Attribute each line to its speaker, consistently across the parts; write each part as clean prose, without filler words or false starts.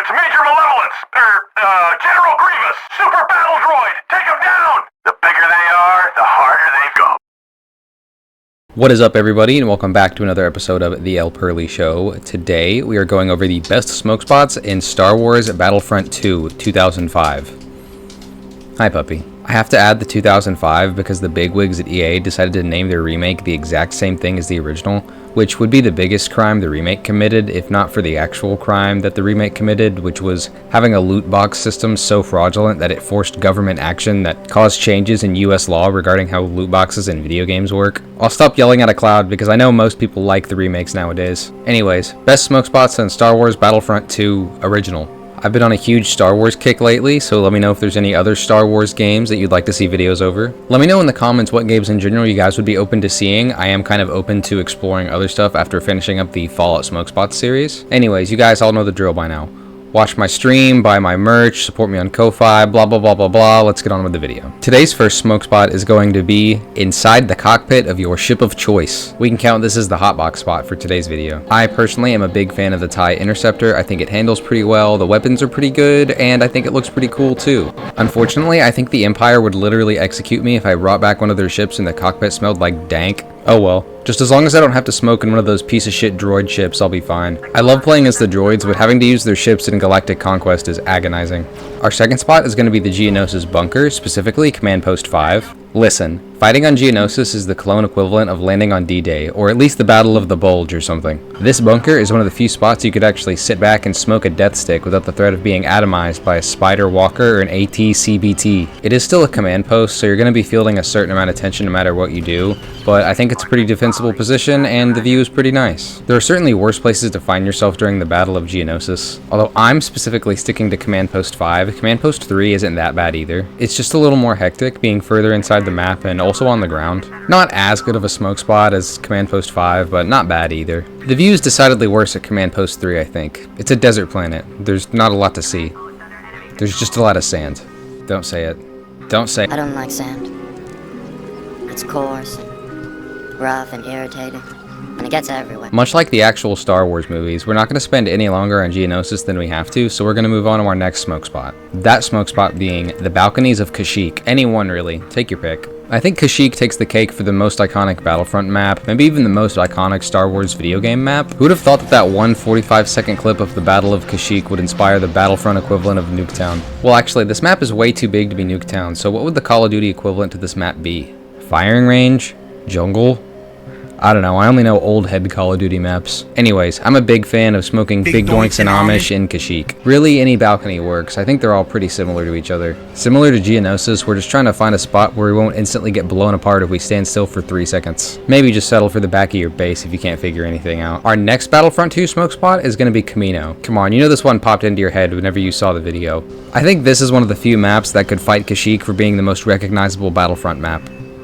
Speaker 1: It's Major Malevolence, General Grievous, Super Battle Droid, take them down! The bigger they are, the harder they go.
Speaker 2: What is up, everybody, and welcome back to another episode of The El Pearly Show. Today, we are going over the best smoke spots in Star Wars Battlefront 2, 2005. Hi, puppy. I have to add the 2005 because the bigwigs at EA decided to name their remake the exact same thing as the original, which would be the biggest crime the remake committed, if not for the actual crime that the remake committed, which was having a loot box system so fraudulent that it forced government action that caused changes in US law regarding how loot boxes in video games work. I'll stop yelling at a cloud because I know most people like the remakes nowadays. Anyways, best smoke spots in Star Wars Battlefront 2 Original. I've been on a huge Star Wars kick lately, so let me know if there's any other Star Wars games that you'd like to see videos over. Let me know in the comments what games in general you guys would be open to seeing. I am kind of open to exploring other stuff after finishing up the Fallout Smoke Spots series. Anyways, you guys all know the drill by now. Watch my stream, buy my merch, support me on Ko-Fi, blah blah blah blah blah. Let's get on with the video. Today's first smoke spot is going to be inside the cockpit of your ship of choice. We can count this as the hotbox spot for today's video. I personally am a big fan of the TIE Interceptor. I think it handles pretty well, the weapons are pretty good, and I think it looks pretty cool too. Unfortunately, I think the Empire would literally execute me if I brought back one of their ships and the cockpit smelled like dank. Oh well. Just as long as I don't have to smoke in one of those piece of shit droid ships, I'll be fine. I love playing as the droids, but having to use their ships in Galactic Conquest is agonizing. Our second spot is going to be the Geonosis bunker, specifically Command Post 5. Listen, fighting on Geonosis is the clone equivalent of landing on D-Day, or at least the Battle of the Bulge or something. This bunker is one of the few spots you could actually sit back and smoke a death stick without the threat of being atomized by a spider walker or an AT-CBT. It is still a command post, so you're going to be fielding a certain amount of tension no matter what you do, but I think it's a pretty defensible position and the view is pretty nice. There are certainly worse places to find yourself during the Battle of Geonosis. Although I'm specifically sticking to Command Post 5, Command Post 3 isn't that bad either. It's just a little more hectic, being further inside the map and also on the ground. Not as good of a smoke spot as Command Post 5, but not bad either. The view is decidedly worse at Command Post 3, I think. It's a desert planet. There's not a lot to see. There's just a lot of sand. Don't say it. Don't say it.
Speaker 3: I don't like sand. It's coarse and rough and irritating, and it gets everywhere.
Speaker 2: Much like the actual Star Wars movies, we're not going to spend any longer on Geonosis than we have to, so we're going to move on to our next smoke spot. That smoke spot being the balconies of Kashyyyk. Any one, really. Take your pick. I think Kashyyyk takes the cake for the most iconic Battlefront map, maybe even the most iconic Star Wars video game map. Who would have thought that that one 45-second clip of the Battle of Kashyyyk would inspire the Battlefront equivalent of Nuketown? Well, actually, this map is way too big to be Nuketown, so what would the Call of Duty equivalent to this map be? Firing range? Jungle? I don't know, I only know old head Call of Duty maps. Anyways, I'm a big fan of smoking Big Doinks and Amish in Kashyyyk. Really, any balcony works. I think they're all pretty similar to each other. Similar to Geonosis, we're just trying to find a spot where we won't instantly get blown apart if we stand still for 3 seconds. Maybe just settle for the back of your base if you can't figure anything out. Our next Battlefront 2 smoke spot is going to be Camino. Come on, you know this one popped into your head whenever you saw the video. I think this is one of the few maps that could fight Kashyyyk for being the most recognizable Battlefront map.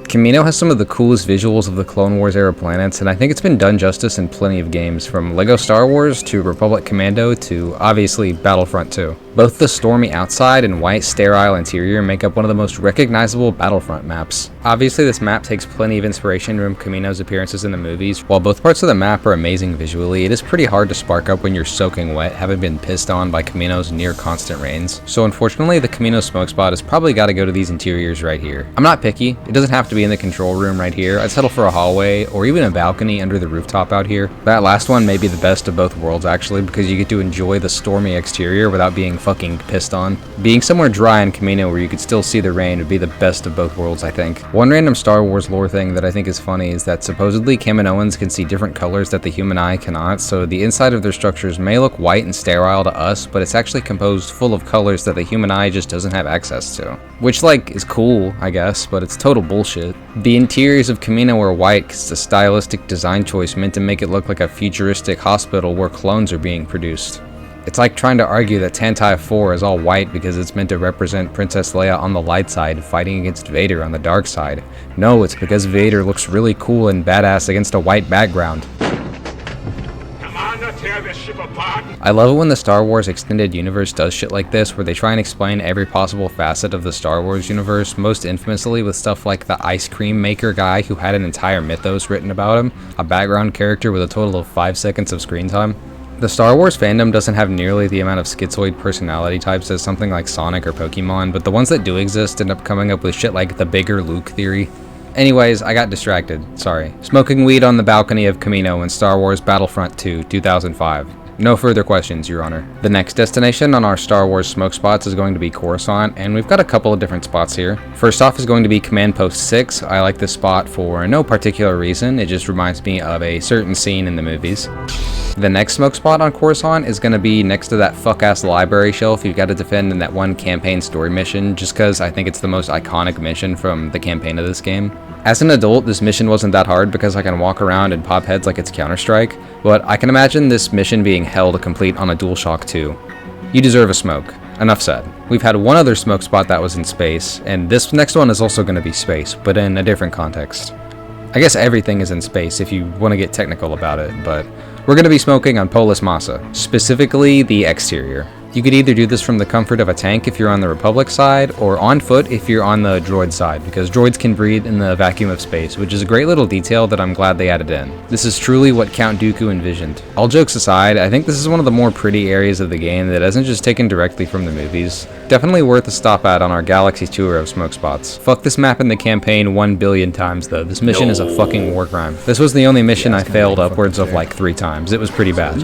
Speaker 2: Camino has some of the coolest visuals of the Clone Wars era planets, and I think it's been done justice in plenty of games, from LEGO Star Wars to Republic Commando to, obviously, Battlefront 2. Both the stormy outside and white, sterile interior make up one of the most recognizable Battlefront maps. Obviously, this map takes plenty of inspiration from Camino's appearances in the movies. While both parts of the map are amazing visually, it is pretty hard to spark up when you're soaking wet, having been pissed on by Camino's near-constant rains. So unfortunately, the Camino smoke spot has probably got to go to these interiors right here. I'm not picky. It doesn't have to be in the control room right here. I'd settle for a hallway or even a balcony under the rooftop out here. That last one may be the best of both worlds actually, because you get to enjoy the stormy exterior without being fucking pissed on. Being somewhere dry in Camino where you could still see the rain would be the best of both worlds, I think. One random Star Wars lore thing that I think is funny is that supposedly Kaminoans can see different colors that the human eye cannot, so the inside of their structures may look white and sterile to us, but it's actually composed full of colors that the human eye just doesn't have access to. Which, like, is cool, I guess, but it's total bullshit. The interiors of Camino are white because it's a stylistic design choice meant to make it look like a futuristic hospital where clones are being produced. It's like trying to argue that Tantive 4 is all white because it's meant to represent Princess Leia on the light side fighting against Vader on the dark side. No, it's because Vader looks really cool and badass against a white background.
Speaker 1: Tear this ship apart.
Speaker 2: I love it when the Star Wars Extended Universe does shit like this, where they try and explain every possible facet of the Star Wars universe, most infamously with stuff like the ice cream maker guy who had an entire mythos written about him, a background character with a total of 5 seconds of screen time. The Star Wars fandom doesn't have nearly the amount of schizoid personality types as something like Sonic or Pokemon, but the ones that do exist end up coming up with shit like the bigger Luke theory. Anyways, I got distracted, sorry. Smoking weed on the balcony of Camino in Star Wars Battlefront 2, 2005. No further questions, Your Honor. The next destination on our Star Wars smoke spots is going to be Coruscant, and we've got a couple of different spots here. First off is going to be Command Post 6. I like this spot for no particular reason, it just reminds me of a certain scene in the movies. The next smoke spot on Coruscant is going to be next to that fuck-ass library shelf you've got to defend in that one campaign story mission, just because I think it's the most iconic mission from the campaign of this game. As an adult, this mission wasn't that hard because I can walk around and pop heads like it's Counter-Strike, but I can imagine this mission being hell to complete on a DualShock 2. You deserve a smoke. Enough said. We've had one other smoke spot that was in space, and this next one is also going to be space, but in a different context. I guess everything is in space if you want to get technical about it, but we're going to be smoking on Polis Massa, specifically the exterior. You could either do this from the comfort of a tank if you're on the Republic side, or on foot if you're on the droid side, because droids can breathe in the vacuum of space, which is a great little detail that I'm glad they added in. This is truly what Count Dooku envisioned. All jokes aside, I think this is one of the more pretty areas of the game that isn't just taken directly from the movies. Definitely worth a stop at on our galaxy tour of smoke spots. Fuck this map in the campaign 1 billion times though, this mission is a fucking war crime. This was the only mission I failed upwards of like 3 times, it was pretty bad.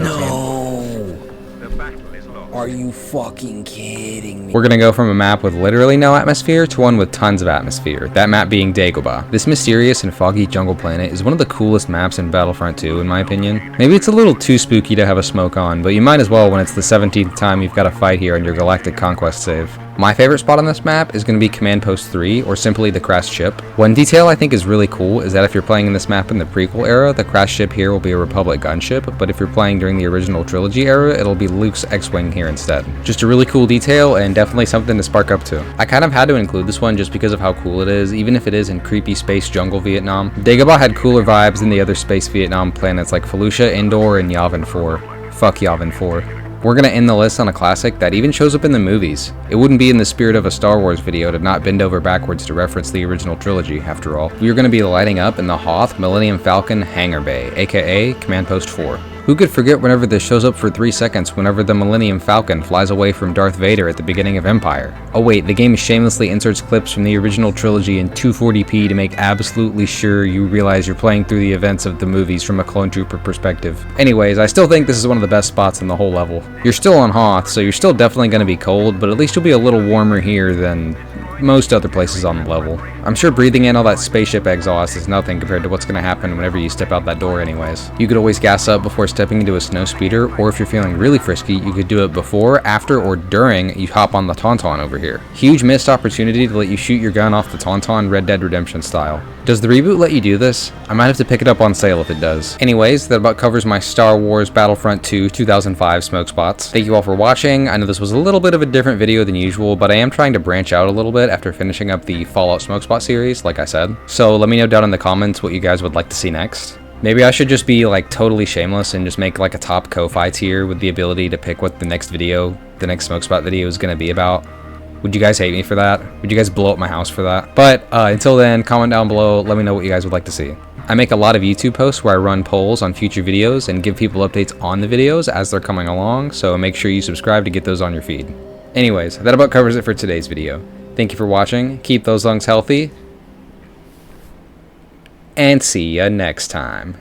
Speaker 4: Are you fucking kidding me?
Speaker 2: We're gonna go from a map with literally no atmosphere to one with tons of atmosphere, that map being Dagobah. This mysterious and foggy jungle planet is one of the coolest maps in Battlefront 2 in my opinion. Maybe it's a little too spooky to have a smoke on, but you might as well when it's the 17th time you've got to fight here on your Galactic Conquest save. My favorite spot on this map is going to be Command Post 3, or simply the crashed ship. One detail I think is really cool is that if you're playing in this map in the prequel era, the crashed ship here will be a Republic gunship, but if you're playing during the original trilogy era, it'll be Luke's X-Wing here instead. Just a really cool detail, and definitely something to spark up to. I kind of had to include this one just because of how cool it is, even if it is in creepy space jungle Vietnam. Dagobah had cooler vibes than the other space Vietnam planets like Felucia, Endor, and Yavin 4. Fuck Yavin 4. We're gonna end the list on a classic that even shows up in the movies. It wouldn't be in the spirit of a Star Wars video to not bend over backwards to reference the original trilogy, after all. We are gonna be lighting up in the Hoth Millennium Falcon hangar bay, aka Command Post 4. Who could forget whenever this shows up for 3 seconds whenever the Millennium Falcon flies away from Darth Vader at the beginning of Empire? Oh wait, the game shamelessly inserts clips from the original trilogy in 240p to make absolutely sure you realize you're playing through the events of the movies from a clone trooper perspective. Anyways, I still think this is one of the best spots in the whole level. You're still on Hoth, so you're still definitely going to be cold, but at least you'll be a little warmer here than most other places on the level. I'm sure breathing in all that spaceship exhaust is nothing compared to what's going to happen whenever you step out that door anyways. You could always gas up before stepping into a snow speeder, or if you're feeling really frisky, you could do it before, after, or during you hop on the Tauntaun over here. Huge missed opportunity to let you shoot your gun off the Tauntaun Red Dead Redemption style. Does the reboot let you do this? I might have to pick it up on sale if it does. Anyways, that about covers my Star Wars Battlefront 2 2005 smoke spots. Thank you all for watching. I know this was a little bit of a different video than usual, but I am trying to branch out a little bit after finishing up the Fallout smoke spot series, like I said. So let me know down in the comments what you guys would like to see next. Maybe I should just be like totally shameless and just make like a top Ko-Fi tier with the ability to pick what the next smoke spot video is going to be about. Would you guys hate me for that? Would you guys blow up my house for that? But until then, comment down below, let me know what you guys would like to see. I make a lot of YouTube posts where I run polls on future videos and give people updates on the videos as they're coming along, so make sure you subscribe to get those on your feed. Anyways, that about covers it for today's video. Thank you for watching, keep those lungs healthy, and see ya next time.